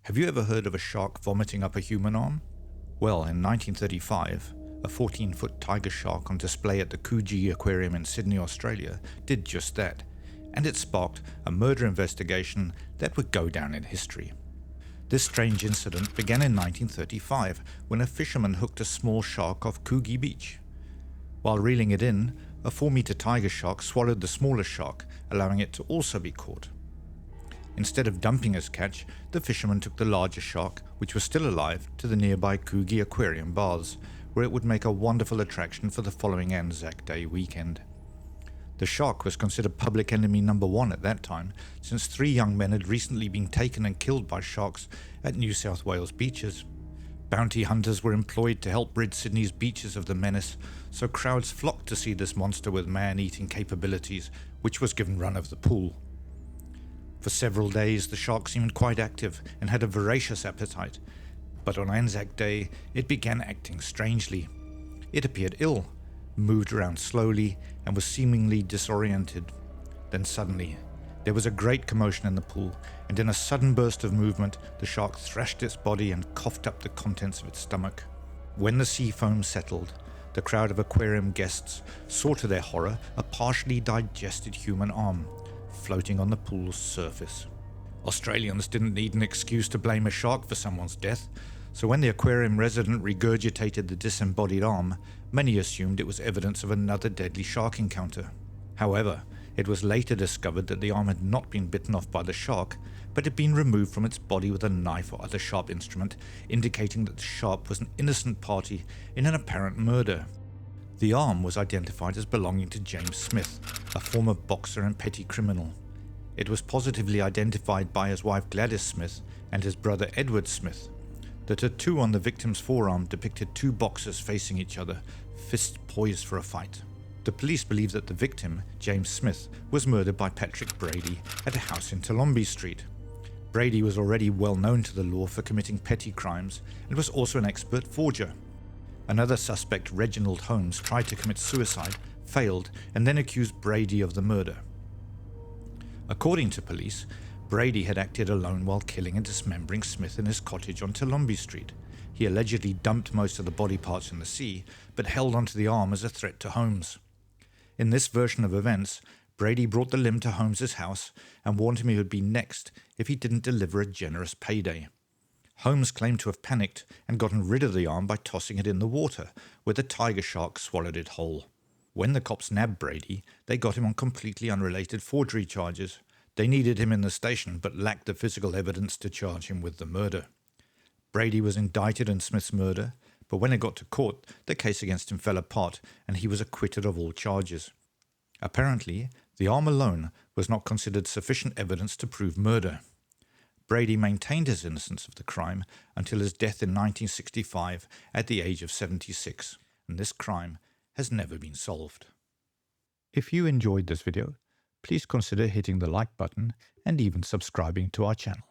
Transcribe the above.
Have you ever heard of a shark vomiting up a human arm? Well, in 1935, a 14-foot tiger shark on display at the Coogee Aquarium in Sydney, Australia, did just that, and it sparked a murder investigation that would go down in history. This strange incident began in 1935 when a fisherman hooked a small shark off Coogee Beach. While reeling it in, a 4-meter tiger shark swallowed the smaller shark, allowing it to also be caught. Instead of dumping his catch, the fisherman took the larger shark, which was still alive, to the nearby Coogee Aquarium baths, where it would make a wonderful attraction for the following Anzac Day weekend. The shark was considered public enemy number 1 at that time, since 3 young men had recently been taken and killed by sharks at New South Wales beaches. Bounty hunters were employed to help rid Sydney's beaches of the menace, so crowds flocked to see this monster with man-eating capabilities, which was given run of the pool. For several days the shark seemed quite active and had a voracious appetite, but on Anzac Day it began acting strangely. It appeared ill, moved around slowly, and was seemingly disoriented. Then suddenly, there was a great commotion in the pool, and in a sudden burst of movement, the shark thrashed its body and coughed up the contents of its stomach. When the sea foam settled, the crowd of aquarium guests saw to their horror a partially digested human arm floating on the pool's surface. Australians didn't need an excuse to blame a shark for someone's death, so when the aquarium resident regurgitated the disembodied arm, many assumed it was evidence of another deadly shark encounter. However, it was later discovered that the arm had not been bitten off by the shark, but had been removed from its body with a knife or other sharp instrument, indicating that the shark was an innocent party in an apparent murder. The arm was identified as belonging to James Smith, a former boxer and petty criminal. It was positively identified by his wife Gladys Smith and his brother Edward Smith. The tattoo on the victim's forearm depicted 2 boxers facing each other, fists poised for a fight. The police believe that the victim, James Smith, was murdered by Patrick Brady at a house in Toowoomba Street. Brady was already well known to the law for committing petty crimes and was also an expert forger. Another suspect, Reginald Holmes, tried to commit suicide, failed, and then accused Brady of the murder. According to police, Brady had acted alone while killing and dismembering Smith in his cottage on Toowoomba Street. He allegedly dumped most of the body parts in the sea, but held onto the arm as a threat to Holmes. In this version of events, Brady brought the limb to Holmes's house and warned him he would be next if he didn't deliver a generous payday. Holmes claimed to have panicked and gotten rid of the arm by tossing it in the water, where the tiger shark swallowed it whole. When the cops nabbed Brady, they got him on completely unrelated forgery charges. They needed him in the station but lacked the physical evidence to charge him with the murder. Brady was indicted in Smith's murder, but when it got to court, the case against him fell apart and he was acquitted of all charges. Apparently, the arm alone was not considered sufficient evidence to prove murder. Brady maintained his innocence of the crime until his death in 1965 at the age of 76, and this crime has never been solved. If you enjoyed this video, please consider hitting the like button and even subscribing to our channel.